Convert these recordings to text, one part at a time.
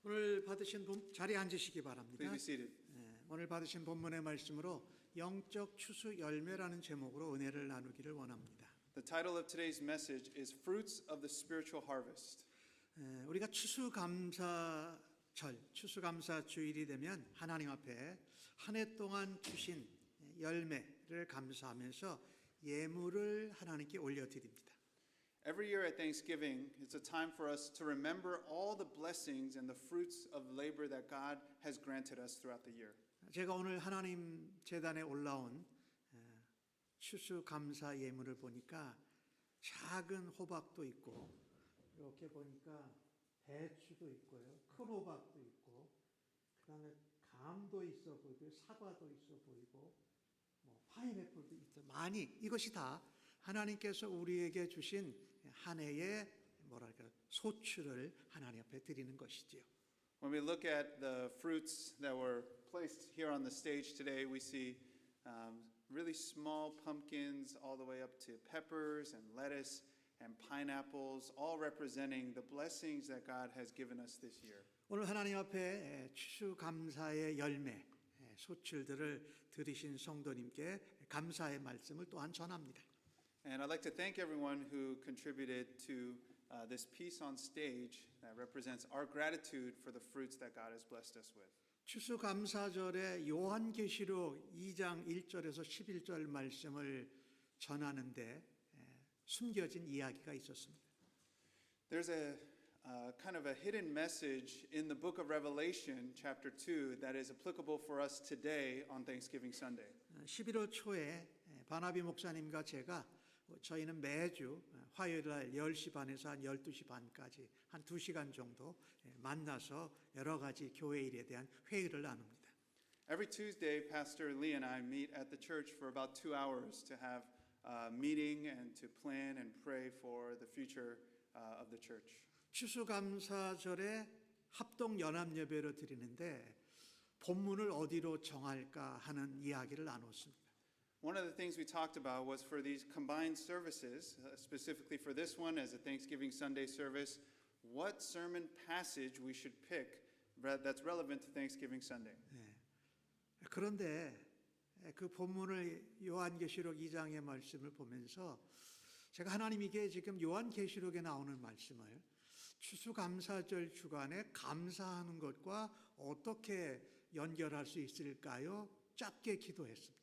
오늘 받으신 자리에 앉으시기 바랍니다. Please be seated. 오늘 받으신 본문의 말씀으로 영적 추수 열매라는 제목으로 은혜를 나누기를 원합니다. The title of today's message is Fruits of the Spiritual Harvest. 우리가 추수감사절, 추수감사 주일이 되면 하나님 앞에 한 해 동안 주신 열매를 감사하면서 예물을 하나님께 올려드립니다. Every year at Thanksgiving, it's a time for us to remember all the blessings and the fruits of labor that God has granted us throughout the year. 제가 오늘 하나님 제단에 올라온 추수감사 예물을 보니까 작은 호박도 있고 이렇게 보니까 배추도 있고요, 큰 호박도 있고 그다음에 감도 있어 보이고 사과도 있어 보이고 파인애플도 있어. 많이 이것이 다 하나님께서 우리에게 주신 한 해의 소출을 하나님 앞에 드리는 것이지요. When we look at the fruits that were placed here on the stage today, we see really small pumpkins all the way up to peppers and lettuce and pineapples, all representing the blessings that God has given us this year. 오늘 하나님 앞에 추수감사의 열매, 소출들을 들으신 성도님께 감사의 말씀을 또한 전합니다. And I'd like to thank everyone who contributed to this piece on stage that represents our gratitude for the fruits that God has blessed us with. 추수감사절에 요한계시록 2장 1절에서 11절 말씀을 전하는데 숨겨진 이야기가 있었습니다. There's a kind of a hidden message in the book of Revelation, chapter 2, that is applicable for us today on Thanksgiving Sunday. 11월 초에 바나비 목사님과 제가 저희는 매주 화요일 날 10시 반에서 한 12시 반까지 한 2시간 정도 만나서 여러 가지 교회 일에 대한 회의를 나눕니다. Every Tuesday, Pastor Lee and I meet at the church for about 2 hours to have a meeting and to plan and pray for the future of the church. 추수감사절에 합동 연합 예배로 드리는데 본문을 어디로 정할까 하는 이야기를 나눴습니다. One of the things we talked about was for these combined services, specifically for this one as a Thanksgiving Sunday service, what sermon passage we should pick that's relevant to Thanksgiving Sunday. 그런데 그 본문을 요한계시록 2장의 말씀을 보면서 제가 하나님 이게 지금 요한계시록에 나오는 말씀을 추수감사절 주간에 감사하는 것과 어떻게 연결할 수 있을까요? 짧게 기도했습니다.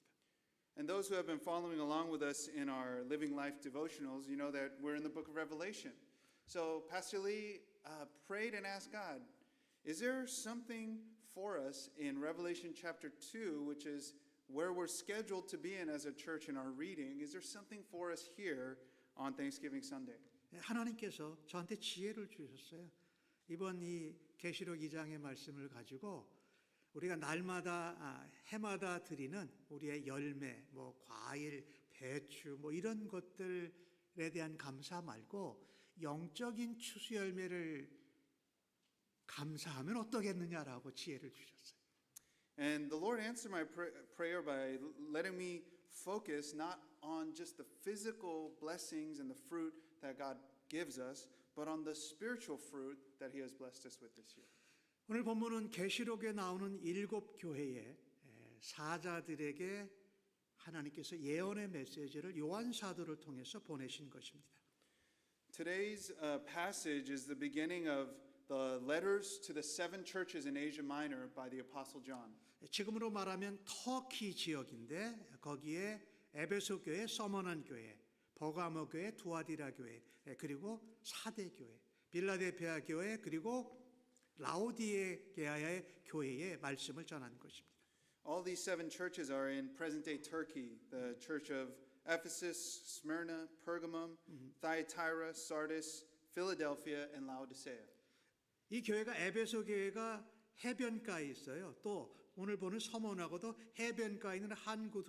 And those who have been following along with us in our Living Life devotionals, you know that we're in the book of Revelation. So Pastor Lee prayed and asked God, is there something for us in Revelation chapter 2, which is where we're scheduled to be in as a church in our reading? Is there something for us here on Thanksgiving Sunday? 하나님께서 저한테 지혜를 주셨어요. 이번 이 계시록 2장의 말씀을 가지고 우리가 날마다 해마다 드리는 우리의 열매, 과일, 배추 이런 것들에 대한 감사 말고 영적인 추수 열매를 감사하면 어떻겠느냐라고 지혜를 주셨어요. And the Lord answered my prayer by letting me focus not on just the physical blessings and the fruit that God gives us, but on the spiritual fruit that He has blessed us with this year. 오늘 본문은 계시록에 나오는 7 교회의 사자들에게 하나님께서 예언의 메시지를 요한 사도를 통해서 보내신 것입니다. Today's passage is the beginning of the letters to the 7 churches in Asia Minor by the Apostle John. 지금으로 말하면 터키 지역인데 거기에 에베소 교회, 서머난 교회, 버가모 교회, 두아디라 교회, 그리고 사대 교회, 빌라델피아 교회, 그리고 라오디게아의 교회의 말씀을 전한 것입니다. All these 7 churches are in present-day Turkey, the church of Ephesus, Smyrna, Pergamum, Thyatira, Sardis, Philadelphia, and Laodicea. 이 교회가 에베소 교회가 해변가에 있어요. 또 오늘 보는 서문하고도 해변가에 있는 항구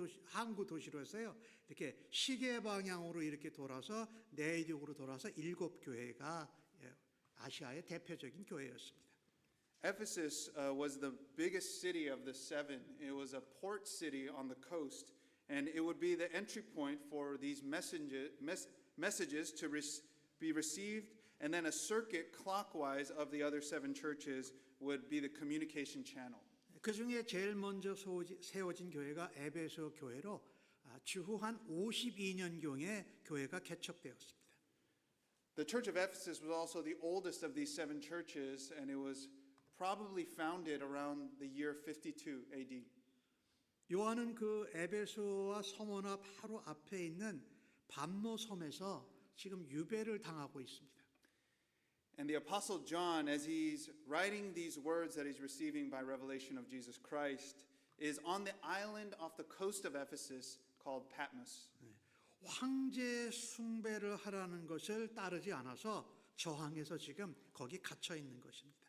도시로서요. 이렇게 시계 방향으로 이렇게 돌아서 내륙으로 돌아서 7 교회가 아시아의 대표적인 교회였습니다. Ephesus was the biggest city of the 7. It was a port city on the coast, and it would be the entry point for these messages to be received and then a circuit clockwise of the other 7 churches would be the communication channel. 그 중에 제일 먼저 세워진 교회가 에베소 교회로 주후 한 52년경에 교회가 개척되었습니다. The church of Ephesus was also the oldest of these 7 churches, and it was probably founded around the year 52 AD. 요한은 그 에베소와 서머나 바로 앞에 있는 밤모 섬에서 지금 유배를 당하고 있습니다. And the Apostle John, as he's writing these words that he's receiving by revelation of Jesus Christ, is on the island off the coast of Ephesus called Patmos. 황제 숭배를 하라는 것을 따르지 않아서 저항해서 지금 거기 갇혀 있는 것입니다.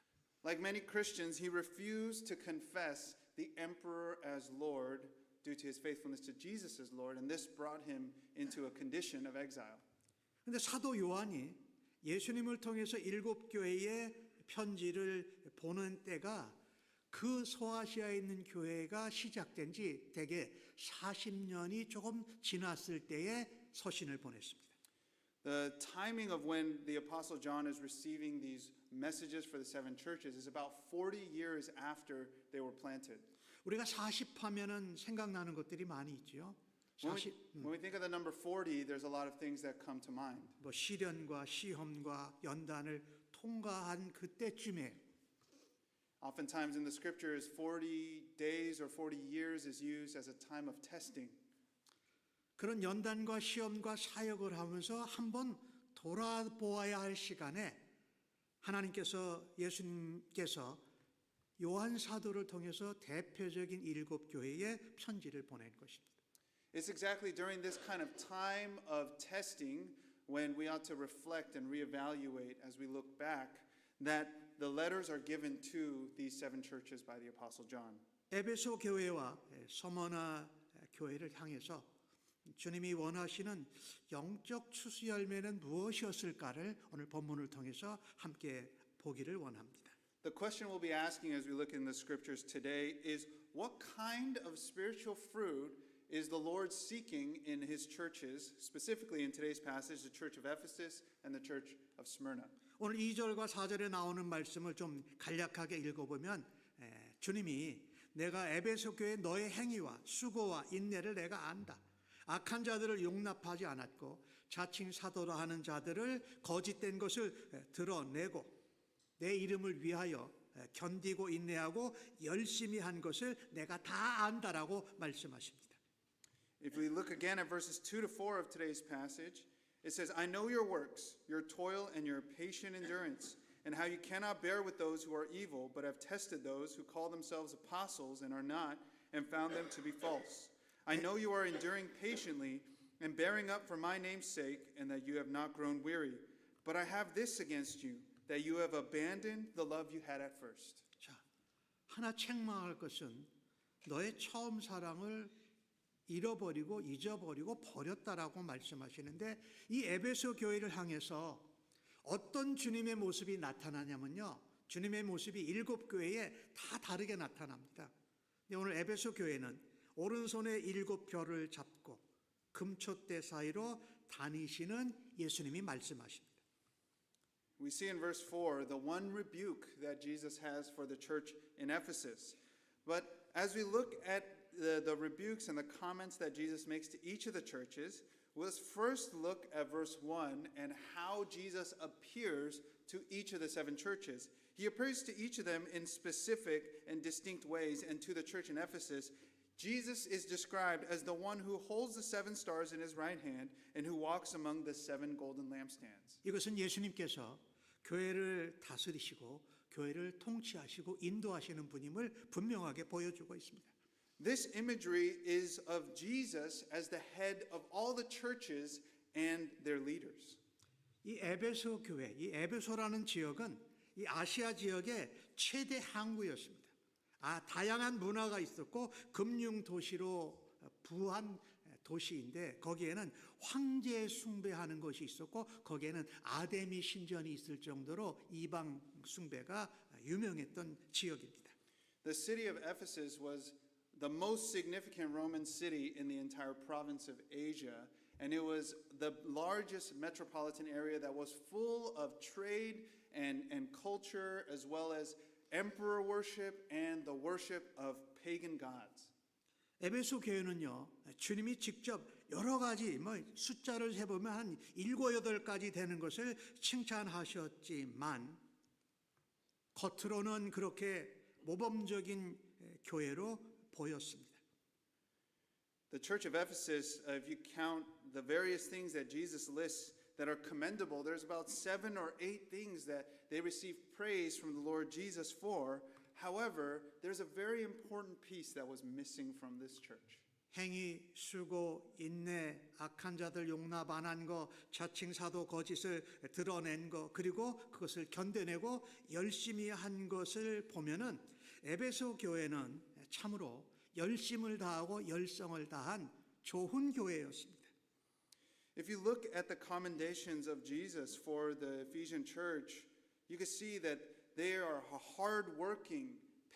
Like many Christians, he refused to confess the emperor as Lord due to his faithfulness to Jesus as Lord, and this brought him into a condition of exile. 근데 사도 요한이 예수님을 통해서 7 교회의 편지를 보는 때가 그 소아시아에 있는 교회가 시작된 지 대개 40년이 조금 지났을 때에 서신을 보냈습니다. The timing of when the Apostle John is receiving these messages for the 7 churches is about 40 years after they were planted. 우리가 40하면은 생각나는 것들이 많이 있죠. When we think of the number 40, there's a lot of things that come to mind. 뭐 시련과 시험과 연단을 통과한 그때쯤에 Oftentimes in the scriptures, 40 days or 40 years is used as a time of testing. 그런 연단과 시험과 사역을 하면서 한번 돌아보아야 할 시간에 예수님께서 요한 사도를 통해서 대표적인 7 교회에 편지를 보낸 것입니다. It's exactly during this kind of time of testing when we ought to reflect and reevaluate as we look back that the letters are given to these 7 churches by the Apostle John. 에베소 교회와 서머나 교회를 향해서 주님이 원하시는 영적 추수 열매는 무엇이었을까를 오늘 본문을 통해서 함께 보기를 원합니다. The question we'll be asking as we look in the scriptures today is what kind of spiritual fruit is the Lord seeking in his churches, specifically in today's passage, the church of Ephesus and the church of Smyrna. 오늘 2절과 4절에 나오는 말씀을 좀 간략하게 읽어보면 주님이 내가 에베소 교회 너의 행위와 수고와 인내를 내가 안다. 악한 자들을 용납하지 않았고 자칭 사도라 하는 자들을 거짓된 것을 드러내고 내 이름을 위하여 견디고 인내하고 열심히 한 것을 내가 다 안다라고 말씀하십니다. If we look again at verses 2 to 4 of today's passage, it says, I know your works, your toil and your patient endurance, and how you cannot bear with those who are evil, but have tested those who call themselves apostles and are not, and found them to be false. I know you are enduring patiently and bearing up for my name's sake, and that you have not grown weary. But I have this against you, that you have abandoned the love you had at first. 자, 하나 책망할 것은 너의 처음 사랑을 잃어버리고 잊어버리고 버렸다라고 말씀하시는데 이 에베소 교회를 향해서 어떤 주님의 모습이 나타나냐면요. 주님의 모습이 7 교회에 다 다르게 나타납니다. 근데 오늘 에베소 교회는 오른손에 7 별을 잡고 금촛대 사이로 다니시는 예수님이 말씀하십니다. We see in verse 4 the one rebuke that Jesus has for the church in Ephesus. But as we look at the rebukes and the comments that Jesus makes to each of the churches, let's first look at verse 1 and how Jesus appears to each of the 7 churches. He appears to each of them in specific and distinct ways, and to the church in Ephesus, Jesus is described as the one who holds the 7 stars in his right hand and who walks among the 7 golden lampstands. 이것은 예수님께서 교회를 다스리시고 교회를 통치하시고 인도하시는 분임을 분명하게 보여주고 있습니다. This imagery is of Jesus as the head of all the churches and their leaders. 이 에베소 교회, 이 에베소라는 지역은 이 아시아 지역의 최대 항구였습니다. 다양한 문화가 있었고 금융 도시로 부한 도시인데 거기에는 황제 숭배하는 것이 있었고 거기에는 아데미 신전이 있을 정도로 이방 숭배가 유명했던 지역입니다. The city of Ephesus was the most significant Roman city in the entire province of Asia, and it was the largest metropolitan area that was full of trade and culture, as well as emperor worship and the worship of pagan gods. 에베소 교회는요, 주님이 직접 여러 가지 숫자를 세보면 한 7, 8가지 되는 것을 칭찬하셨지만 겉으로는 그렇게 모범적인 교회로 보였습니다. The church of Ephesus, if you count the various things that Jesus lists that are commendable, there's about 7 or 8 things that they receive praise from the Lord Jesus for. However, there's a very important piece that was missing from this church. 행위, 수고, 인내, 악한 자들 용납 안 한 거, 자칭 사도 거짓을 드러낸 거, 그리고 그것을 견뎌내고 열심히 한 것을 보면은 에베소 교회는 참으로 열심을 다하고 열성을 다한 좋은 교회였습니다. If you look at the commendations of Jesus for the Ephesian church, you can see that they are a hard-working,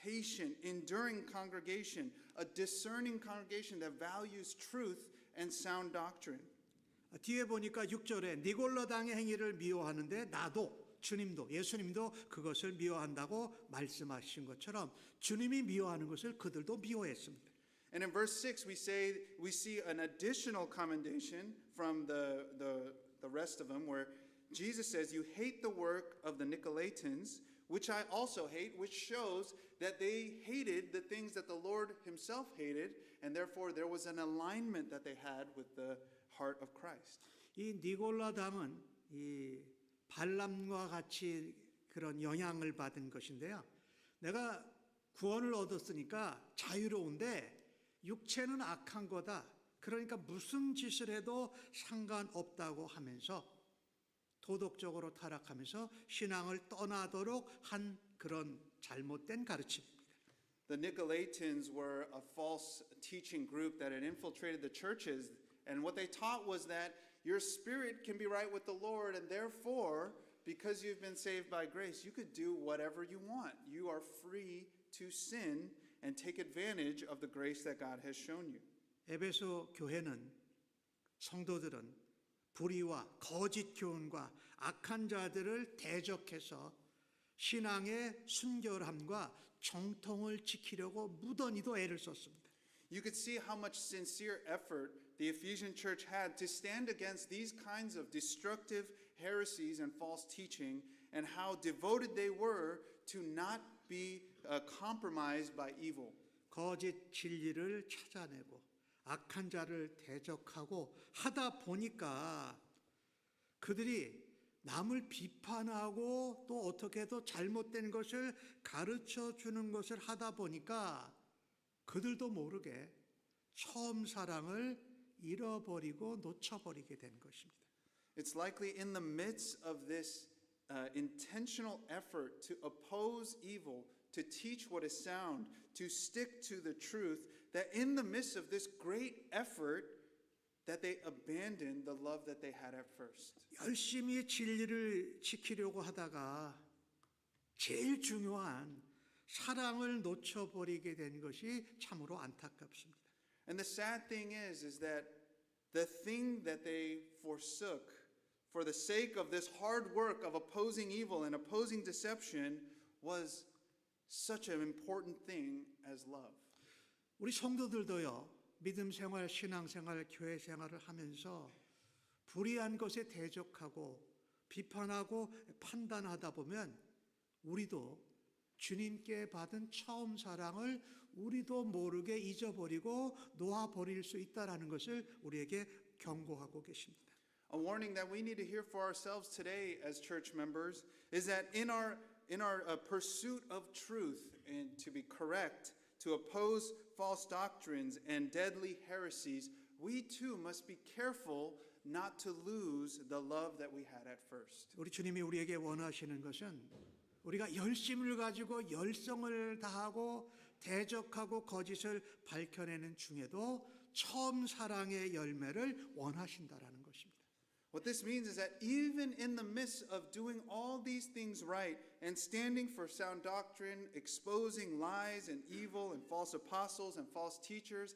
patient, enduring congregation, a discerning congregation that values truth and sound doctrine. 뒤에 보니까 6절에 니골라당의 행위를 미워하는데 나도 주님도 예수님도 그것을 미워한다고 말씀하신 것처럼 주님이 미워하는 것을 그들도 미워했습니다. And in verse 6 we see an additional commendation from the rest of them where Jesus says, "You hate the work of the Nicolaitans, which I also hate," which shows that they hated the things that the Lord himself hated, and therefore there was an alignment that they had with the heart of Christ. 이 니골라당은 이 발람과 같이 그런 영향을 받은 것인데요. 내가 구원을 얻었으니까 자유로운데 육체는 악한 거다. 그러니까 무슨 짓을 해도 상관없다고 하면서 도덕적으로 타락하면서 신앙을 떠나도록 한 그런 잘못된 가르침입니다. The Nicolaitans were a false teaching group that had infiltrated the churches, and what they taught was that your spirit can be right with the Lord, and therefore, because you've been saved by grace, you could do whatever you want. You are free to sin and take advantage of the grace that God has shown you. 에베소 교회는 성도들은 불의와 거짓 교훈과 악한 자들을 대적해서 신앙의 순결함과 정통을 지키려고 무던히도 애를 썼습니다. You could see how much sincere effort the Ephesian church had to stand against these kinds of destructive heresies and false teaching, and how devoted they were to not be compromised by evil. 거짓 진리를 찾아내고 악한 자를 대적하고 하다 보니까 그들이 남을 비판하고 또 어떻게 해도 잘못된 것을 가르쳐 주는 것을 하다 보니까 그들도 모르게 처음 사랑을 잃어버리고 놓쳐버리게 된 것입니다. It's likely in the midst of this intentional effort to oppose evil, to teach what is sound, to stick to the truth, that in the midst of this great effort, that they abandoned the love that they had at first. 열심히 진리를 지키려고 하다가 제일 중요한 사랑을 놓쳐버리게 된 것이 참으로 안타깝습니다. And the sad thing is that the thing that they forsook for the sake of this hard work of opposing evil and opposing deception was such an important thing as love. 우리 성도들도요, 믿음 생활, 신앙 생활, 교회 생활을 하면서 불의한 것에 대적하고 비판하고 판단하다 보면 우리도 주님께 받은 처음 사랑을 우리도 모르게 잊어버리고 놓아버릴 수 있다는 것을 우리에게 경고하고 계십니다. A warning that we need to hear for ourselves today as church members is that in our pursuit of truth and to be correct, to oppose false doctrines and deadly heresies, we too must be careful not to lose the love that we had at first. 우리 주님이 우리에게 원하시는 것은 우리가 열심을 가지고 열성을 다하고 대적하고 거짓을 밝혀내는 중에도 처음 사랑의 열매를 원하신다라는 것입니다. What this means is that even in the midst of doing all these things right and standing for sound doctrine, exposing lies and evil and false apostles and false teachers,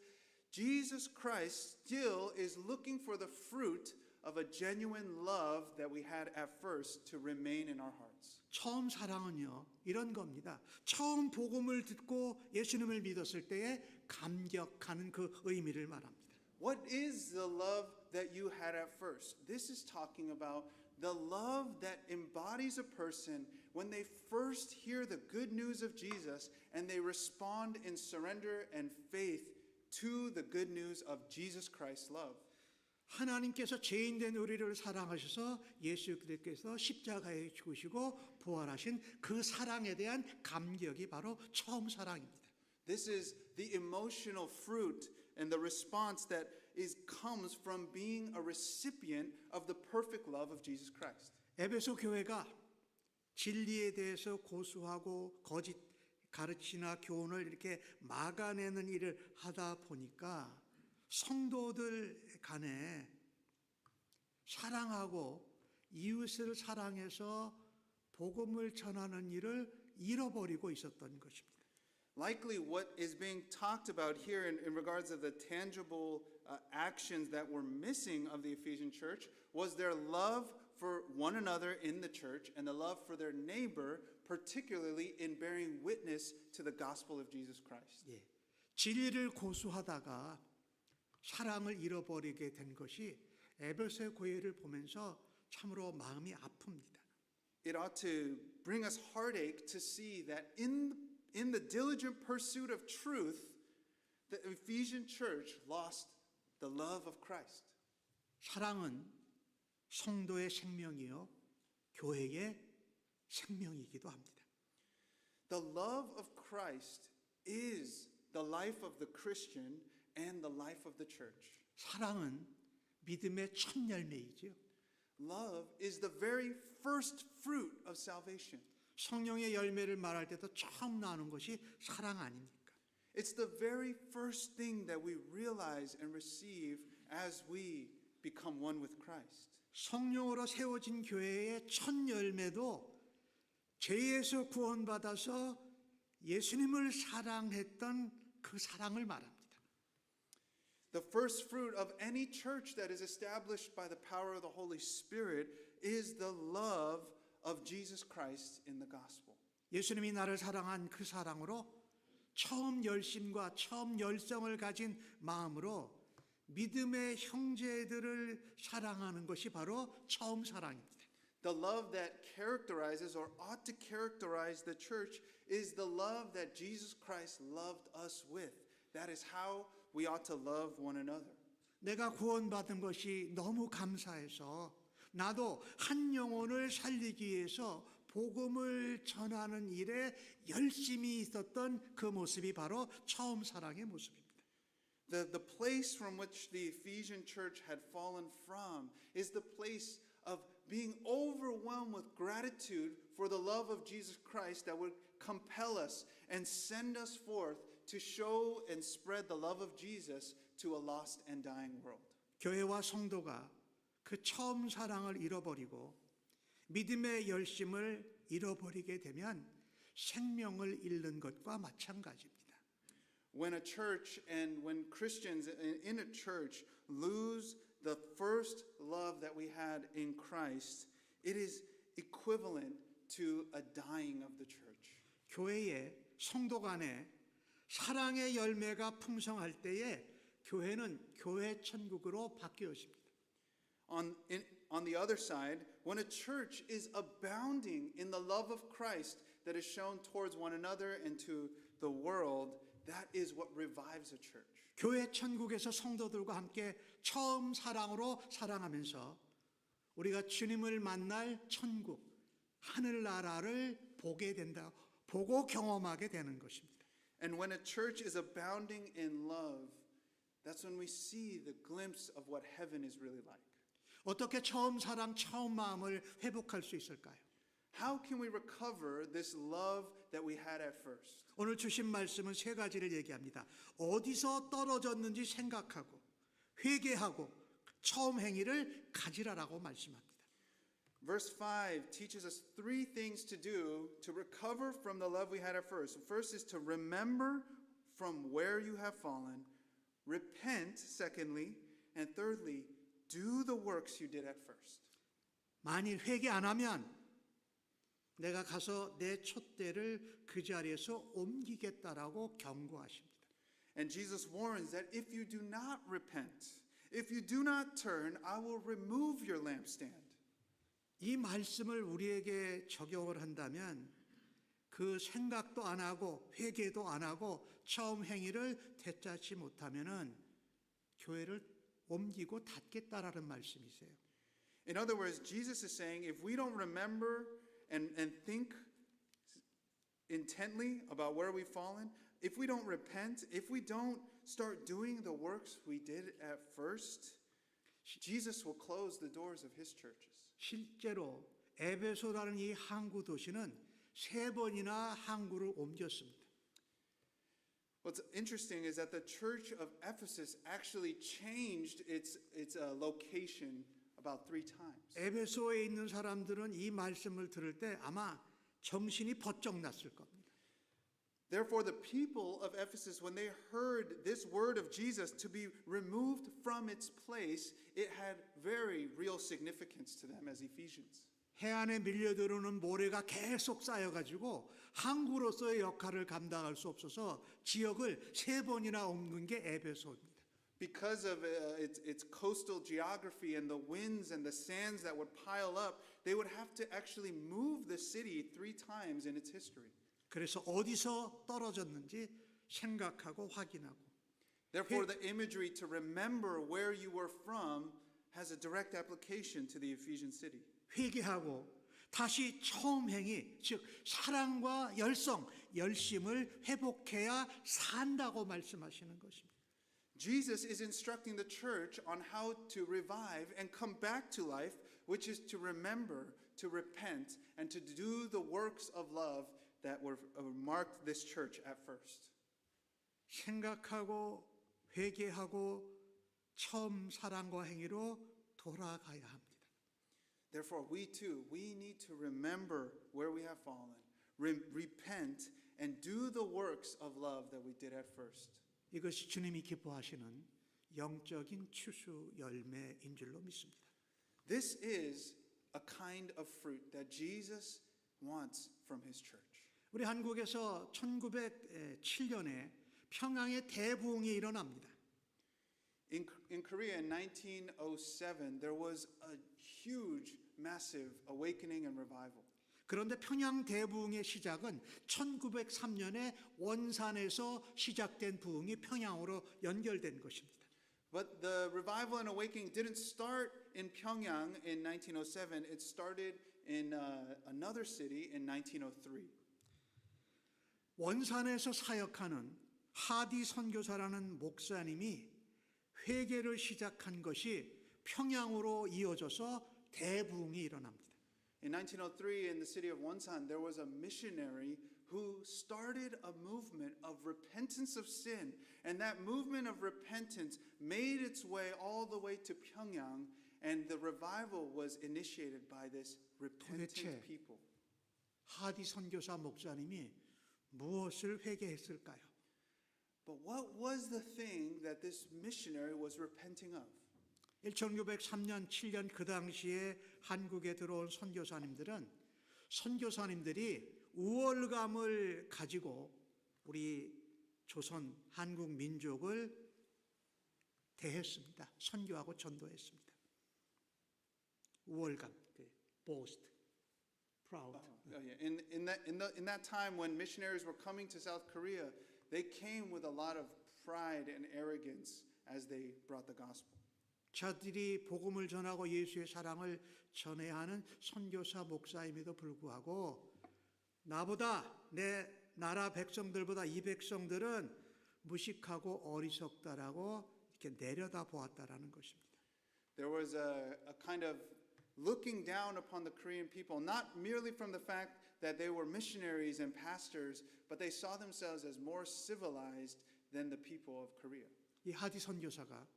Jesus Christ still is looking for the fruit of a genuine love that we had at first to remain in our hearts. 처음 사랑은요, 이런 겁니다. 처음 복음을 듣고 예수님을 믿었을 때에 감격하는 그 의미를 말합니다. What is the love that you had at first? This is talking about the love that embodies a person when they first hear the good news of Jesus and they respond in surrender and faith to the good news of Jesus Christ's love. 하나님께서 죄인된 우리를 사랑하셔서 예수 그리스도께서 십자가에 죽으시고 부활하신 그 사랑에 대한 감격이 바로 처음 사랑입니다. This is the emotional fruit and the response that comes from being a recipient of the perfect love of Jesus Christ. 에베소 교회가 진리에 대해서 고수하고 거짓 가르치나 교훈을 이렇게 막아내는 일을 하다 보니까 성도들 간에 사랑하고 이웃을 사랑해서 복음을 전하는 일을 잃어버리고 있었던 것입니다. Likely what is being talked about here in regards of the tangible actions that were missing of the Ephesian church was their love for one another in the church and the love for their neighbor, particularly in bearing witness to the gospel of Jesus Christ. 예, 진리를 고수하다가 사랑을 잃어버리게 된 것이 에베소 교회를 보면서 참으로 마음이 아픕니다. It ought to bring us heartache to see that in the diligent pursuit of truth, the Ephesian church lost the love of Christ. 사랑은 성도의 생명이요 교회의 생명이기도 합니다. The love of Christ is the life of the Christian and the life of the church. 사랑은 믿음의 첫 열매이지요. Love is the very first fruit of salvation. 성령의 열매를 말할 때도 처음 나오는 것이 사랑 아닙니까? It's the very first thing that we realize and receive as we become one with Christ. 성령으로 세워진 교회의 첫 열매도 죄에서 구원받아서 예수님을 사랑했던 그 사랑을 말합니다. The first fruit of any church that is established by the power of the Holy Spirit is the love of Jesus Christ in the gospel. 예수님이 나를 사랑한 그 사랑으로 처음 열심과 처음 열성을 가진 마음으로 믿음의 형제들을 사랑하는 것이 바로 처음 사랑입니다. The love that characterizes or ought to characterize the church is the love that Jesus Christ loved us with. That is how we ought to love one another. 내가 구원받은 것이 너무 감사해서 나도 한 영혼을 살리기 위해서 복음을 전하는 일에 열심히 있었던 그 모습이 바로 처음 사랑의 모습입니다. The place from which the Ephesian church had fallen from is the place of being overwhelmed with gratitude for the love of Jesus Christ that would compel us and send us forth to show and spread the love of Jesus to a lost and dying world. 교회와 성도가 그 처음 사랑을 잃어버리고 믿음의 열심을 잃어버리게 되면 생명을 잃는 것과 마찬가지입니다. When a church and when Christians in a church lose the first love that we had in Christ, it is equivalent to a dying of the church. 교회의 성도 간에 사랑의 열매가 풍성할 때에 교회는 교회 천국으로 바뀌어집니다. On the other side, when a church is abounding in the love of Christ that is shown towards one another and to the world, that is what revives a church. 교회 천국에서 성도들과 함께 처음 사랑으로 사랑하면서 우리가 주님을 만날 천국, 하늘나라를 보게 된다, 보고 경험하게 되는 것입니다. And when a church is abounding in love, that's when we see the glimpse of what heaven is really like. 어떻게 처음 사랑, 처음 마음을 회복할 수 있을까요? How can we recover this love that we had at first? 오늘 주신 말씀은 세 가지를 얘기합니다. 어디서 떨어졌는지 생각하고 회개하고 처음 행위를 가지라라고 말씀합니다. Verse 5 teaches us three things to do to recover from the love we had at first. First is to remember from where you have fallen, repent, secondly, and thirdly, do the works you did at first. 만일 회개 안 하면 내가 가서 내 촛대를 그 자리에서 옮기겠다라고 경고하십니다. And Jesus warns that if you do not repent, if you do not turn, I will remove your lampstand. 이 말씀을 우리에게 적용을 한다면 그 생각도 안 하고 회개도 안 하고 처음 행위를 되찾지 못하면은 교회를 옮기고 닫겠다라는 말씀이세요. In other words, Jesus is saying if we don't remember and think intently about where we've fallen, if we don't repent, if we don't start doing the works we did at first, Jesus will close the doors of his churches. 실제로 에베소라는 이 항구 도시는 3번이나 항구를 옮겼습니다. What's interesting is that the church of Ephesus actually changed its location about 3 times. 에베소에 있는 사람들은 이 말씀을 들을 때 아마 정신이 번쩍 났을 겁니다. Therefore, the people of Ephesus, when they heard this word of Jesus to be removed from its place, it had very real significance to them as Ephesians. 해안에 밀려들어오는 모래가 계속 쌓여가지고 항구로서의 역할을 감당할 수 없어서 지역을 3번이나 옮긴 게 에베소입니다. Because of its coastal geography and the winds and the sands that would pile up, they would have to actually move the city 3 times in its history. 그래서 어디서 떨어졌는지 생각하고 확인하고 Therefore, the imagery to remember where you were from has a direct application to the Ephesian city. 회개하고 다시 처음 행위, 즉 사랑과 열심을 회복해야 산다고 말씀하시는 것입니다. Jesus is instructing the church on how to revive and come back to life, which is to remember, to repent, and to do the works of love that were marked this church at first. 생각하고 회개하고 처음 사랑과 행위로 돌아가야 합니다. Therefore, we too, we need to remember where we have fallen, repent, and do the works of love that we did at first. 이것이 주님이 기뻐하시는 영적인 추수 열매인 줄로 믿습니다. This is a kind of fruit that Jesus wants from his church. 우리 한국에서 1907년에 평양에 대부흥이 일어납니다. In Korea in 1907, there was a huge, massive awakening and revival. 그런데 평양 대부흥의 시작은 1903년에 원산에서 시작된 부흥이 평양으로 연결된 것입니다. But the revival and awakening didn't start in Pyongyang in 1907. It started in another city in 1903. 원산에서 사역하는 하디 선교사라는 목사님이 회개를 시작한 것이 평양으로 이어져서 대부흥이 일어납니다. In 1903, in the city of Wonsan, there was a missionary who started a movement of repentance of sin. And that movement of repentance made its way all the way to Pyongyang. And the revival was initiated by this repentant people. 하디 선교사 목사님이 무엇을 회개했을까요? But what was the thing that this missionary was repenting of? 1903년, 7년 그 당시에 한국에 들어온 선교사님들이 우월감을 가지고 우리 조선 한국 민족을 대했습니다. 선교하고 전도했습니다. 우월감, boast, proud. In that time when missionaries were coming to South Korea, they came with a lot of pride and arrogance as they brought the gospel. 자들이 복음을 전하고 예수의 사랑을 전해야 하는 선교사 목사임에도 불구하고 나보다 내 나라 백성들보다 이 백성들은 무식하고 어리석다라고 이렇게 내려다 보았다라는 것입니다. There was a kind of looking down upon the Korean people, not merely from the fact that they were missionaries and pastors, but they saw themselves as more civilized than the people of Korea. 이 하디 선교사가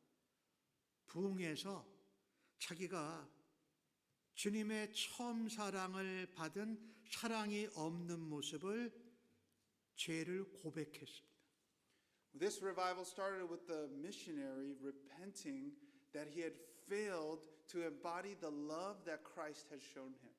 부흥해서 자기가 주님의 처음 사랑을 받은 사랑이 없는 모습을 죄를 고백했습니다. This revival started with the missionary repenting that he had failed to embody the love that Christ has shown him.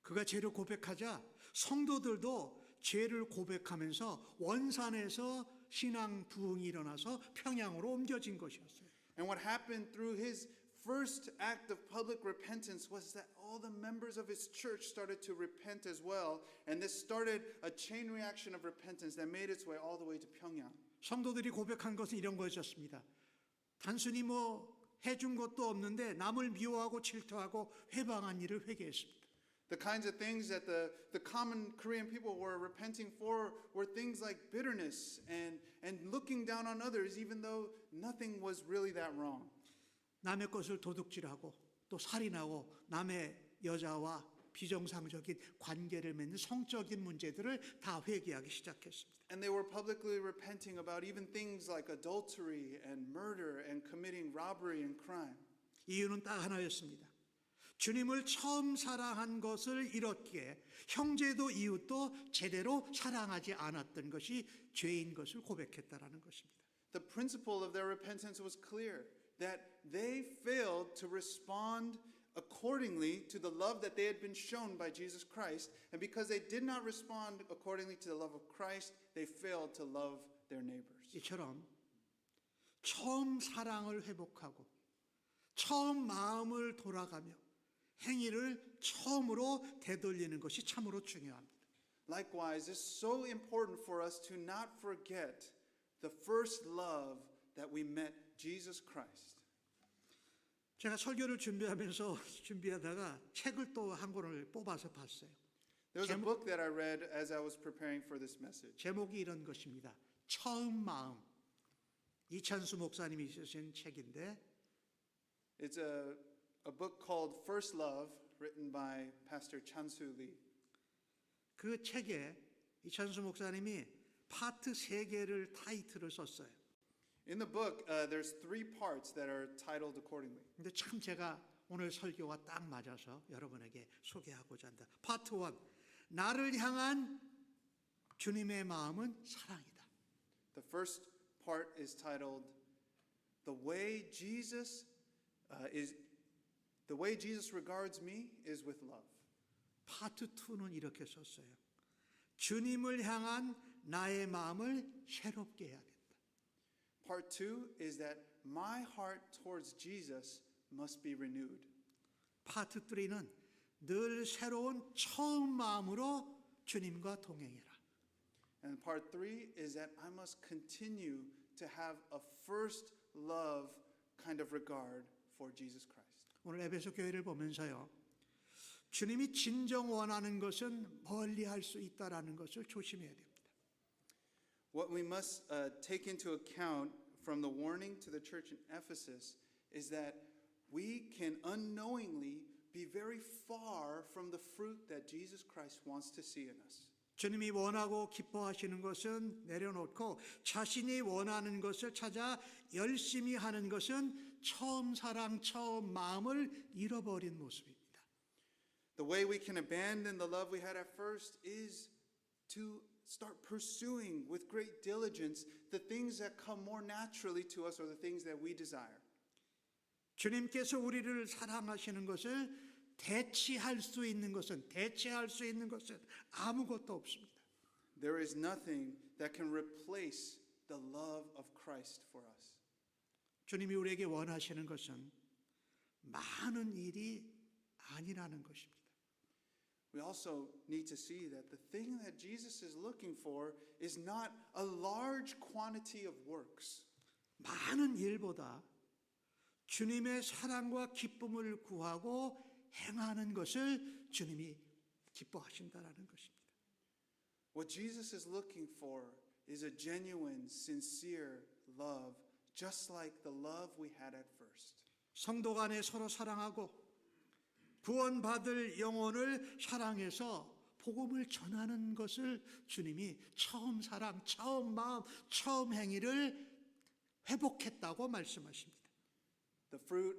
그가 죄를 고백하자 성도들도 죄를 고백하면서 원산에서 신앙 부흥이 일어나서 평양으로 옮겨진 것이었어요. And what happened through his first act of public repentance was that all the members of his church started to repent as well, and this started a chain reaction of repentance that made its way all the way to Pyongyang. 성도들이 고백한 것은 이런 것이었습니다. 단순히 해준 것도 없는데 남을 미워하고 질투하고 회방한 일을 회개했습니다. The kinds of things that the common Korean people were repenting for were things like bitterness and looking down on others even though nothing was really that wrong. 남의 것을 도둑질하고 또 살인하고 남의 여자와 비정상적인 관계를 맺는 성적인 문제들을 다 회개하기 시작했습니다. And they were publicly repenting about even things like adultery and murder and committing robbery and crime. 이유는 딱 하나였습니다. 주님을 처음 사랑한 것을 잃었기에 형제도 이웃도 제대로 사랑하지 않았던 것이 죄인 것을 고백했다라는 것입니다. The principle of their repentance was clear, that they failed to respond accordingly to the love that they had been shown by Jesus Christ, and because they did not respond accordingly to the love of Christ, they failed to love their neighbors. 이처럼 처음 사랑을 회복하고 처음 마음을 돌아가며 행위를 처음으로 되돌리는 것이 참으로 중요합니다. Likewise, it's so important for us to not forget the first love that we met Jesus Christ. 제가 설교를 준비하다가 책을 또 한 권을 뽑아서 봤어요. There was a book that I read as I was preparing for this message. 제목이 이런 것입니다. 처음 마음. 이찬수 목사님이 쓰신 책인데 It's a book called First Love, written by Pastor Chansu Lee. 그 책에 이찬수 목사님이 파트 3개를 타이틀을 썼어요. In the book, there's 3 parts that are titled accordingly. 근데 참 제가 오늘 설교와 딱 맞아서 여러분에게 소개하고자 한다. 파트 1. 나를 향한 주님의 마음은 사랑이다. The first part is titled The way Jesus regards me is with love. 파트 2는 이렇게 썼어요. 주님을 향한 나의 마음을 새롭게 해야 된다. Part 2 is that my heart towards Jesus must be renewed. 파트 3는 늘 새로운 처음 마음으로 주님과 동행해라. And part 3 is that I must continue to have a first love kind of regard for Jesus Christ. 오늘 에베소 교회를 보면서요. 주님이 진정 원하는 것은 멀리 할 수 있다라는 것을 조심해야 됩니다. What we must take into account from the warning to the church in Ephesus is that we can unknowingly be very far from the fruit that Jesus Christ wants to see in us. 주님이 원하고 기뻐하시는 것은 내려놓고 자신이 원하는 것을 찾아 열심히 하는 것은 처음 사랑, 처음 마음을 잃어버린 모습입니다. The way we can abandon the love we had at first is to start pursuing with great diligence the things that come more naturally to us or the things that we desire. 주님께서 우리를 사랑하시는 것을 대체할 수 있는 것은 아무것도 없습니다. There is nothing that can replace the love of Christ for us. 주님이 우리에게 원하시는 것은 많은 일이 아니라는 것입니다. We also need to see that the thing that Jesus is looking for is not a large quantity of works. 많은 일보다 주님의 사랑과 기쁨을 구하고 행하는 것을 주님이 기뻐하신다라는 것입니다. What Jesus is looking for is a genuine, sincere love, just like the love we had at first. 성도 간에 서로 사랑하고 구원받을 영혼을 사랑해서 복음을 전하는 것을 주님이 처음 사랑, 처음 마음, 처음 행위를 회복했다고 말씀하십니다. The fruit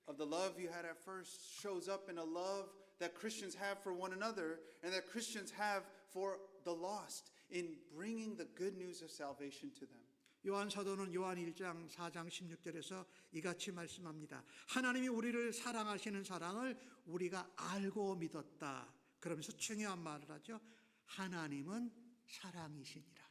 of the love you had at first shows up in a love that Christians have for one another and that Christians have for the lost in bringing the good news of salvation to them. 요한 사도는 요한 1장 4장 16절에서 이같이 말씀합니다. 하나님이 우리를 사랑하시는 사랑을 우리가 알고 믿었다. 그러면서 중요한 말을 하죠. 하나님은 사랑이시니라.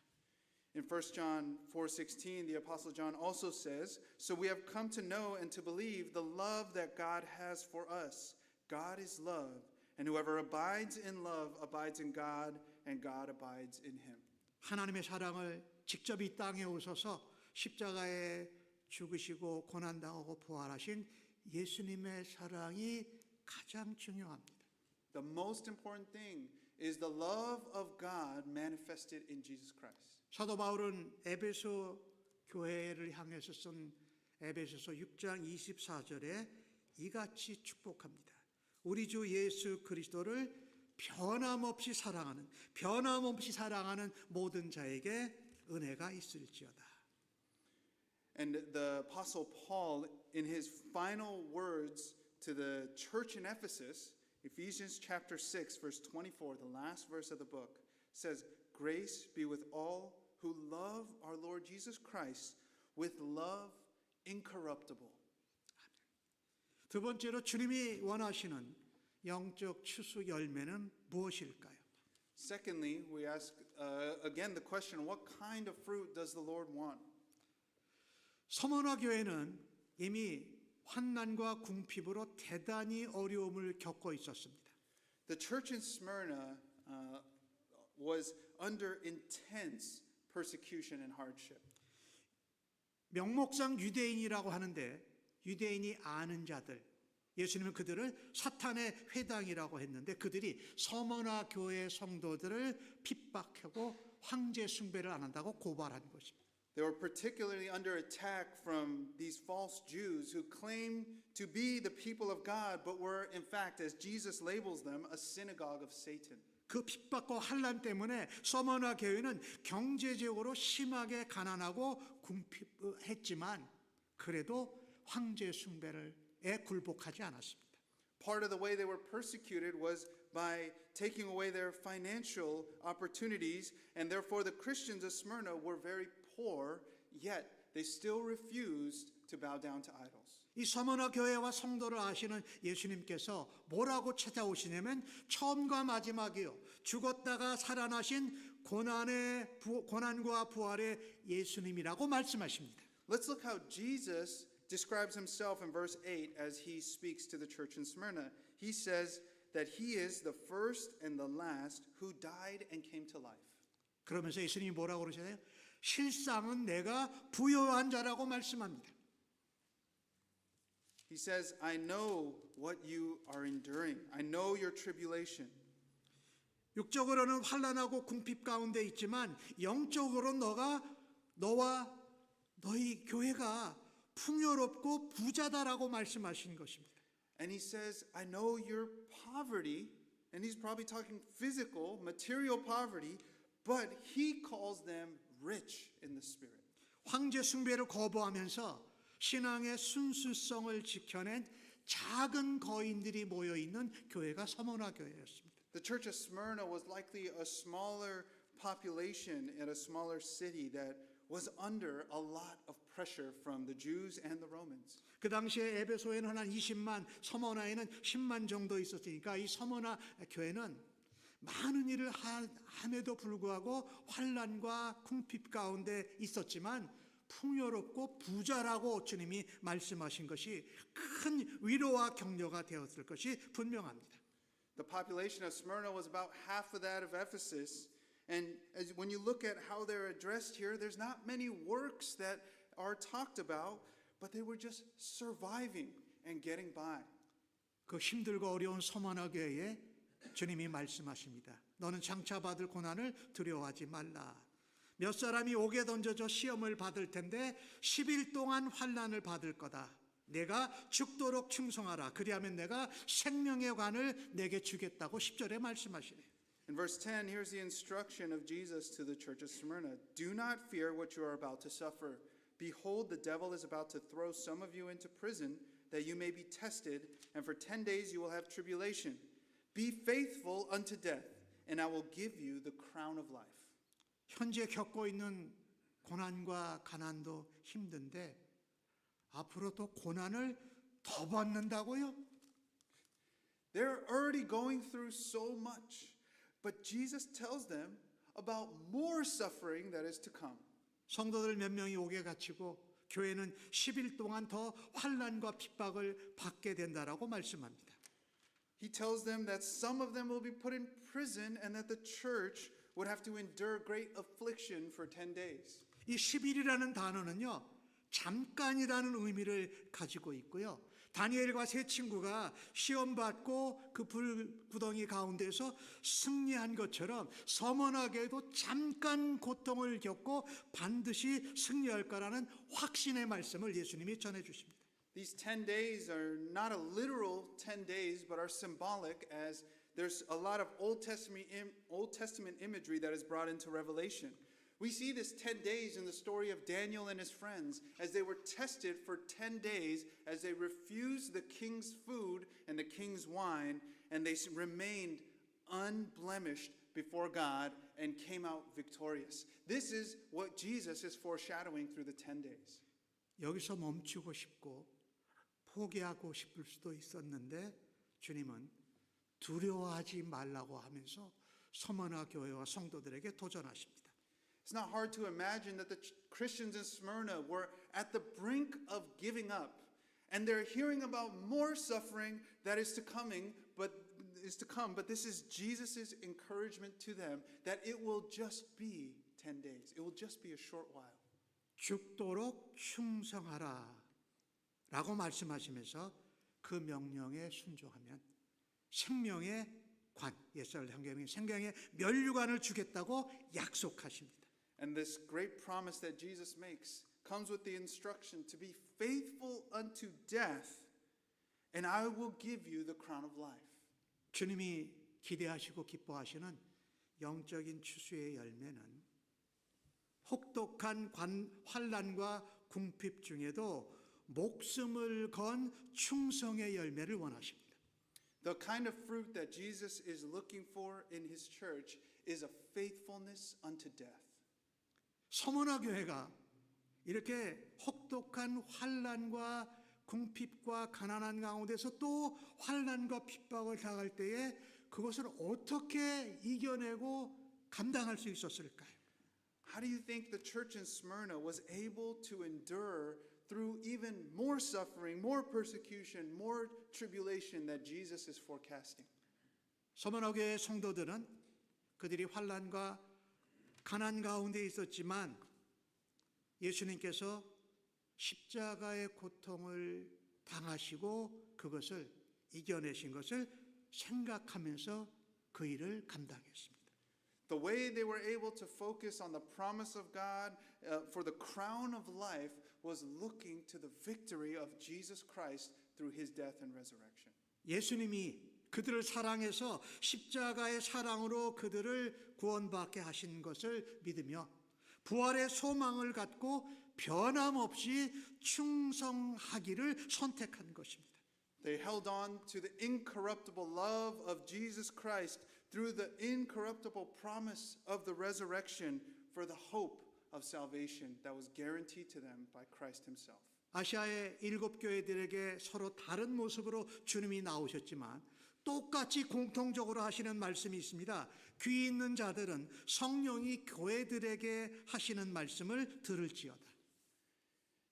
In 1 John 4:16, the Apostle John also says, "So we have come to know and to believe the love that God has for us. God is love, and whoever abides in love abides in God, and God abides in him." 하나님의 사랑을 직접 이 땅에 오셔서 십자가에 죽으시고 고난당하고 부활하신 예수님의 사랑이 가장 중요합니다. The most important thing is the love of God manifested in Jesus Christ. 사도 바울은 에베소 교회를 향해서 쓴 에베소서 6장 24절에 이같이 축복합니다. 우리 주 예수 그리스도를 변함없이 사랑하는 모든 자에게 은혜가 있을지어다. And the Apostle Paul, in his final words to the church in Ephesus, Ephesians chapter 6, verse 24, the last verse of the book, says, "Grace be with all who love our Lord Jesus Christ with love incorruptible." 두 번째로 주님이 원하시는 영적 추수 열매는 무엇일까요? Secondly, we ask again the question, what kind of fruit does the Lord want? 서머나 교회는 이미 환난과 궁핍으로 대단히 어려움을 겪고 있었습니다. The church in Smyrna was under intense persecution and hardship. 명목상 유대인이라고 하는데 유대인이 아는 자들, 예수님은 그들을 사탄의 회당이라고 했는데 그들이 서머나 교회 성도들을 핍박하고 황제 숭배를 안 한다고 고발한 것입니다. They were particularly under attack from these false Jews who claimed to be the people of God, but were in fact, as Jesus labels them, a synagogue of Satan. 그 핍박과 환난 때문에 서머나 교회는 경제적으로 심하게 가난하고 궁핍했지만 그래도 황제 숭배에 굴복하지 않았습니다. Part of the way they were persecuted was by taking away their financial opportunities, and therefore the Christians of Smyrna were very poor, yet they still refused to bow down to idols. 이 서머나 교회와 성도를 아시는 예수님께서 뭐라고 찾아오시냐면 처음과 마지막이요 죽었다가 살아나신 고난과 부활의 예수님이라고 말씀하십니다. Let's look how Jesus describes himself in verse 8 as he speaks to the church in Smyrna. He says that he is the first and the last who died and came to life. 그러면서 예수님이 뭐라고 그러잖아요? 실상은 내가 부요한 자라고 말씀합니다. He says, "I know what you are enduring. I know your tribulation." 육적으로는 환난하고 궁핍 가운데 있지만 영적으로 너와 너희 교회가 풍요롭고 부자다라고 말씀하신 것입니다. And he says, "I know your poverty," and he's probably talking physical, material poverty, but he calls them rich in the spirit. 황제 숭배를 거부하면서 신앙의 순수성을 지켜낸 작은 거인들이 모여 있는 교회가 서머나 교회였습니다. The church of Smyrna was likely a smaller population in a smaller city that was under a lot of pressure from the Jews and the Romans. 그 당시에 에베소에는 한 20만, 서머나에는 10만 정도 있었으니까 이 서머나 교회는 많은 일을 함에도 불구하고 환난과 궁핍 가운데 있었지만 풍요롭고 부자라고 주님이 말씀하신 것이 큰 위로와 격려가 되었을 것이 분명합니다. The population of Smyrna was about half of that of Ephesus. And when you look at how they're addressed here, there's not many works that are talked about, but they were just surviving and getting by. 그 힘들고 어려운 서머나 교회에 주님이 말씀하십니다. 너는 장차 받을 고난을 두려워하지 말라. 몇 사람이 옥에 던져져 시험을 받을 텐데 10일 동안 환난을 받을 거다. 내가 죽도록 충성하라. 그리하면 내가 생명의 관을 내게 주겠다고 10절에 말씀하시네요. In verse 10, here's the instruction of Jesus to the church of Smyrna. "Do not fear what you are about to suffer. Behold, the devil is about to throw some of you into prison, that you may be tested, and for 10 days you will have tribulation. Be faithful unto death, and I will give you the crown of life." 현재 겪고 있는 고난과 가난도 힘든데 앞으로 또 고난을 더 받는다고요? They're already going through so much, but Jesus tells them about more suffering that is to come. 성도들 몇 명이 옥에 갇히고 교회는 10일 동안 더 환난과 핍박을 받게 된다라고 말씀합니다. He tells them that some of them will be put in prison and that the church would have to endure great affliction for 10 days. 이 10일이라는 단어는요, 잠깐이라는 의미를 가지고 있고요. 다니엘과 세 친구가 시험받고 그 불구덩이 가운데서 승리한 것처럼 서머나게도 잠깐 고통을 겪고 반드시 승리할 거라는 확신의 말씀을 예수님이 전해주십니다. These 10 days are not a literal 10 days, but are symbolic as there's a lot of Old Testament imagery that is brought into Revelation. We see this 10 days in the story of Daniel and his friends as they were tested for 10 days as they refused the king's food and the king's wine, and they remained unblemished before God and came out victorious. This is what Jesus is foreshadowing through the 10 days. 여기서 멈추고 싶고 포기하고 싶을 수도 있었는데 주님은 두려워하지 말라고 하면서 서머나 교회와 성도들에게 도전하십니다. It's not hard to imagine that the Christians in Smyrna were at the brink of giving up, and they're hearing about more suffering that is to come, but this is Jesus' encouragement to them that it will just be 10 days. It will just be a short while. 죽도록 충성하라 라고 말씀하시면서 그 명령에 순종하면 생명의 관, 옛날 성경에 생명의 면류관을 주겠다고 약속하십니다. And this great promise that Jesus makes comes with the instruction to be faithful unto death, and I will give you the crown of life. 주님이 기대하시고 기뻐하시는 영적인 추수의 열매는 혹독한 환난과 궁핍 중에도 목숨을 건 충성의 열매를 원하십니다. The kind of fruit that Jesus is looking for in his church is a faithfulness unto death. 서머나 교회가 이렇게 혹독한 환난과 궁핍과 가난한 가운데서 또 환난과 핍박을 당할 때에 그것을 어떻게 이겨내고 감당할 수 있었을까요? How do you think the church in Smyrna was able to endure through even more suffering, more persecution, more tribulation that Jesus is forecasting? 서머나 교회 성도들은 그들이 환난과 가난 가운데 있었지만 예수님께서 십자가의 고통을 당하시고 그것을 이겨내신 것을 생각하면서 그 일을 감당했습니다. The way they were able to focus on the promise of God for the crown of life was looking to the victory of Jesus Christ through his death and resurrection. 예수님이 그들을 사랑해서 십자가의 사랑으로 그들을 구원받게 하신 것을 믿으며 부활의 소망을 갖고 변함없이 충성하기를 선택한 것입니다. They held on to the incorruptible love of Jesus Christ through the incorruptible promise of the resurrection for the hope of salvation that was guaranteed to them by Christ himself. 아시아의 7교회들에게 서로 다른 모습으로 주님이 나오셨지만 똑같이 공통적으로 하시는 말씀이 있습니다. 귀 있는 자들은 성령이 교회들에게 하시는 말씀을 들을지어다.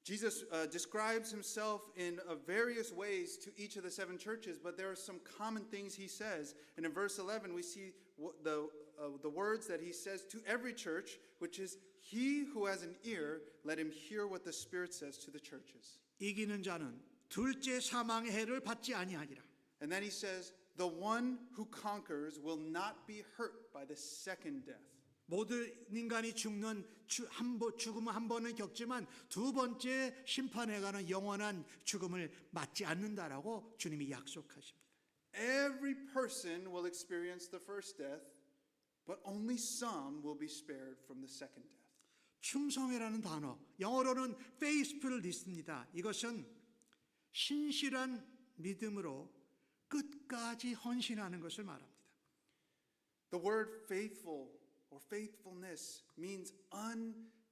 Jesus describes himself in various ways to each of the seven churches, but there are some common things he says. And in verse 11, we see the words that he says to every church, which is, "He who has an ear, let him hear what the Spirit says to the churches." 이기는 자는 둘째 사망의 해를 받지 아니하리라. And then he says, "The one who conquers will not be hurt by the second death." 모든 인간이 죽는 죽음을 한 번은 겪지만 두 번째 심판에 가는 영원한 죽음을 맞지 않는다라고 주님이 약속하십니다. Every person will experience the first death, but only some will be spared from the second death. 충성이라는 단어, 영어로는 faithfulness입니다. 이것은 신실한 믿음으로 끝까지 헌신하는 것을 말합니다. The word faithful or faithfulness means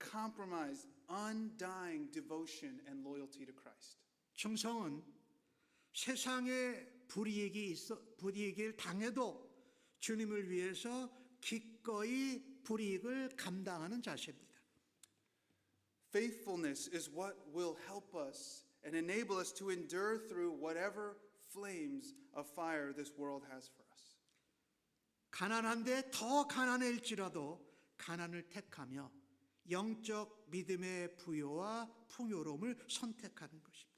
uncompromised, undying devotion and loyalty to Christ. 충성은 세상에 불이익을 당해도 주님을 위해서 기꺼이 불이익을 감당하는 자세입니다. Faithfulness is what will help us and enable us to endure through whatever flames of fire this world has for us. 가난한데 더 가난할지라도 가난을 택하며 영적 믿음의 부요와 풍요로움을 선택하는 것입니다.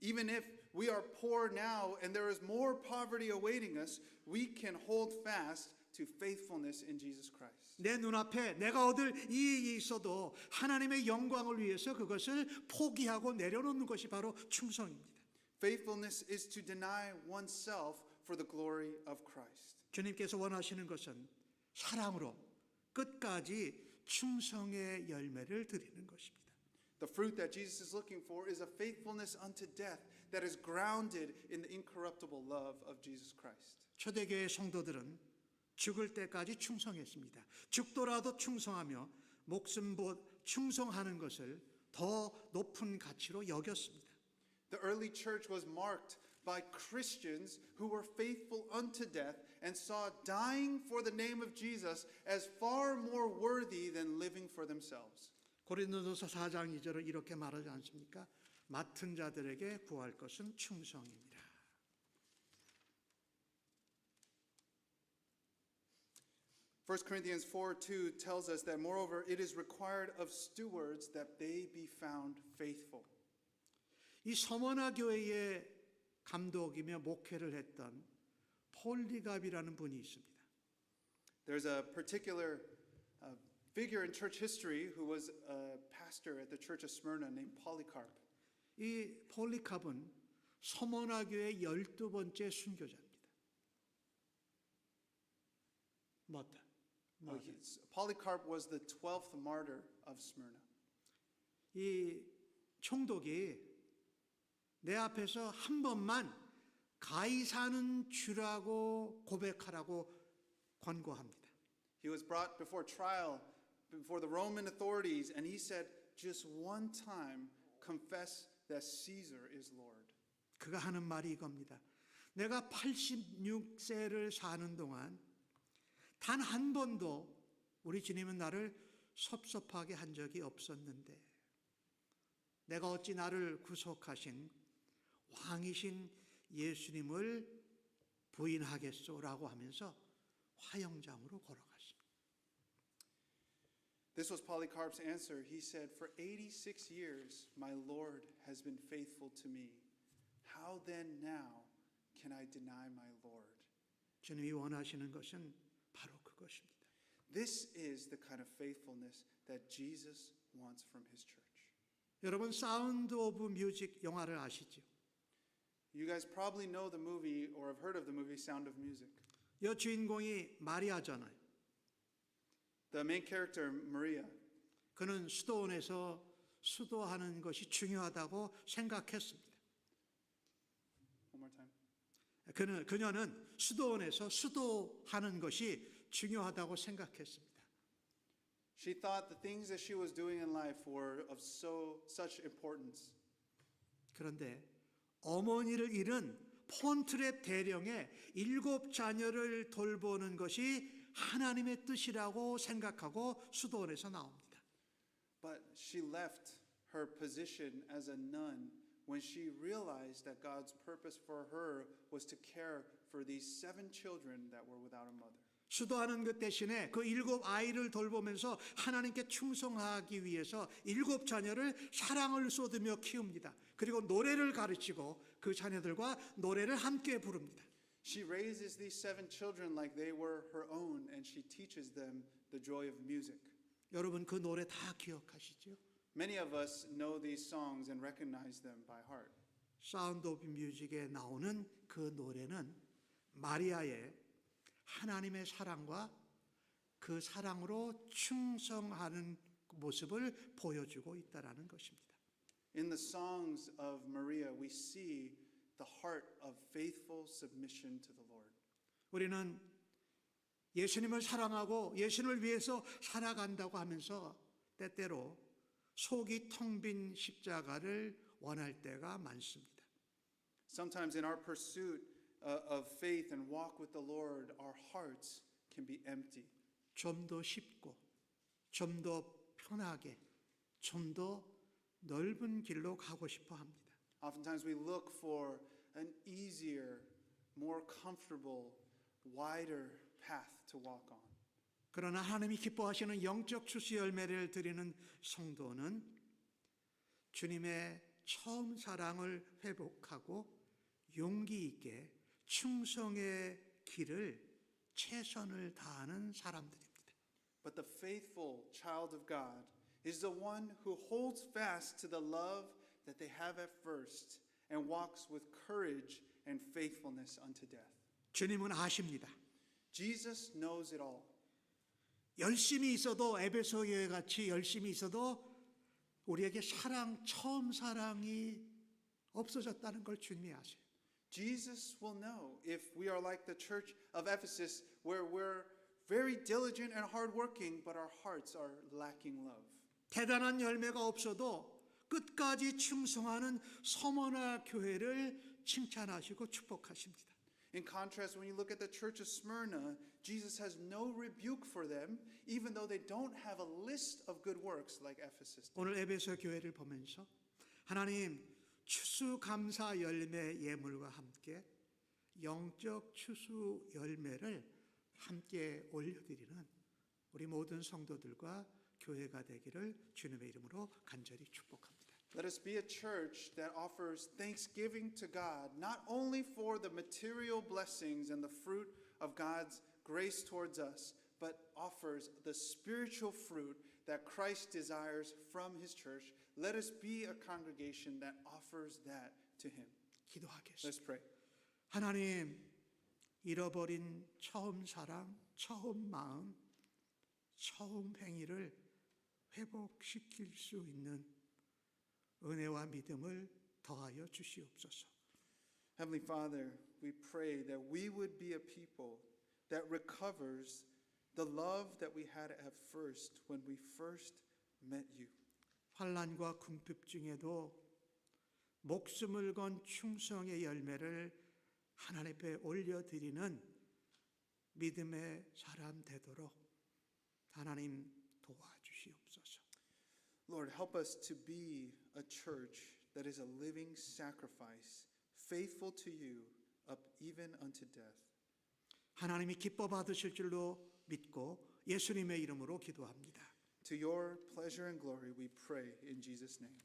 Even if we are poor now and there is more poverty awaiting us, we can hold fast to faithfulness in Jesus Christ. 내 눈앞에 내가 얻을 이익이 있어도 하나님의 영광을 위해서 그것을 포기하고 내려놓는 것이 바로 충성입니다. Faithfulness is to deny oneself for the glory of Christ. 주님께서 원하시는 것은 사랑으로 끝까지 충성의 열매를 드리는 것입니다. The fruit that Jesus is looking for is a faithfulness unto death that is grounded in the incorruptible love of Jesus Christ. 초대교회 성도들은 죽을 때까지 충성했습니다. 죽더라도 충성하며 목숨 충성하는 것을 더 높은 가치로 여겼습니다. The early church was marked by Christians who were faithful unto death and saw dying for the name of Jesus as far more worthy than living for themselves. 고린도서 4장 2절은 이렇게 말하지 않습니까? 맡은 자들에게 구할 것은 충성입니다. 1 Corinthians 4:2 tells us that moreover it is required of stewards that they be found faithful. 이 서머나 교회의 감독이며 목회를 했던 폴리갑이라는 분이 있습니다. There's a particular figure in church history who was a pastor at the church of Smyrna named Polycarp. 이 폴리갑은 서머나 교회 12번째 순교자입니다. 맞다. Polycarp was the 12th martyr of Smyrna. 이 총독이 내 앞에서 한 번만 가이사는 주라고 고백하라고 권고합니다. He was brought before trial before the Roman authorities and he said just one time confess that Caesar is Lord. 그가 하는 말이 이겁니다. 내가 86세를 사는 동안 단 한 번도 우리 주님은 나를 섭섭하게 한 적이 없었는데 내가 어찌 나를 구속하신 왕이신 예수님을 부인하겠소라고 하면서 화영장으로 걸어갔습니다. This was Polycarp's answer. He said, "For 86 years my Lord has been faithful to me. How then now can I deny my Lord?" 주님이 원하시는 것은 바로 그것입니다. This is the kind of faithfulness that Jesus wants from his church. 여러분 사운드 오브 뮤직 영화를 아시죠? You guys probably know the movie or have heard of the movie Sound of Music. 여주인공이 마리아잖아요. The main character, Maria, 그는 수도원에서 수도하는 것이 중요하다고 생각했습니다. one more time. 그녀는 수도원에서 수도하는 것이 중요하다고 생각했습니다. She thought the things that she was doing in life were of such importance. 그런데 어머니를 잃은 폰트랩 대령의 7 자녀를 돌보는 것이 하나님의 뜻이라고 생각하고 수도원에서 나옵니다. But she left her position as a nun when she realized that God's purpose for her was to care for these 7 children that were without a mother. 수도하는 것 대신에 그 7 아이를 돌보면서 하나님께 충성하기 위해서 7 자녀를 사랑을 쏟으며 키웁니다. 그리고 노래를 가르치고 그 자녀들과 노래를 함께 부릅니다. She raises these 7 children like they were her own and she teaches them the joy of music. 여러분 그 노래 다 기억하시죠? Many of us know these songs and recognize them by heart. 사운드 오브 뮤직에 나오는 그 노래는 마리아의 하나님의 사랑과 그 사랑으로 충성하는 모습을 보여주고 있다라는 것입니다. In the songs of Maria, we see the heart of faithful submission to the Lord. 우리는 예수님을 사랑하고 예수님을 위해서 살아간다고 하면서 때때로 속이 텅 빈 십자가를 원할 때가 많습니다. Sometimes in our pursuit of faith and walk with the Lord, our hearts can be empty. 좀 더 쉽고, 좀 더 편하게, 좀 더 넓은 길로 가고 싶어 합니다. Oftentimes we look for an easier, more comfortable, wider path to walk on. 그러나 하나님이 기뻐하시는 영적 추수 열매를 드리는 성도는 주님의 처음 사랑을 회복하고 용기 있게 충성의 길을 최선을 다하는 사람들입니다. But the faithful child of God is the one who holds fast to the love that they have at first and walks with courage and faithfulness unto death. 주님은 아십니다. Jesus knows it all. 열심히 있어도 에베소 교회 같이 열심히 있어도 우리에게 처음 사랑이 없어졌다는 걸 주님이 아세요. Jesus will know if we are like the church of Ephesus, where we're very diligent and hardworking, but our hearts are lacking love. 대단한 열매가 없어도 끝까지 충성하는 서머나 교회를 칭찬하시고 축복하십니다. In contrast, when you look at the church of Smyrna, Jesus has no rebuke for them, even though they don't have a list of good works like Ephesus did. 오늘 에베소 교회를 보면서 하나님 추수감사 열매 예물과 함께 영적 추수 열매를 함께 올려드리는 우리 모든 성도들과 교회가 되기를 주님의 이름으로 간절히 축복합니다. Let us be a church that offers thanksgiving to God, not only for the material blessings and the fruit of God's grace towards us, but offers the spiritual fruit that Christ desires from his church. Let us be a congregation that offers that to him. 기도하겠습니다. Let's pray. 하나님 잃어버린 처음 사랑, 처음 마음, 처음 행위를 회복시킬 수 있는 은혜와 믿음을 더하여 주시옵소서. Heavenly Father, we pray that we would be a people that recovers the love that we had at first when we first met you. 환난과 궁핍 중에도 목숨을 건 충성의 열매를 하나님 앞에 올려드리는 믿음의 사람 되도록 하나님 도와주시옵소서. Lord, help us to be a church that is a living sacrifice, faithful to you up even unto death. 하나님이 기뻐 받으실 줄로 믿고 예수님의 이름으로 기도합니다. To your pleasure and glory we pray in Jesus' name.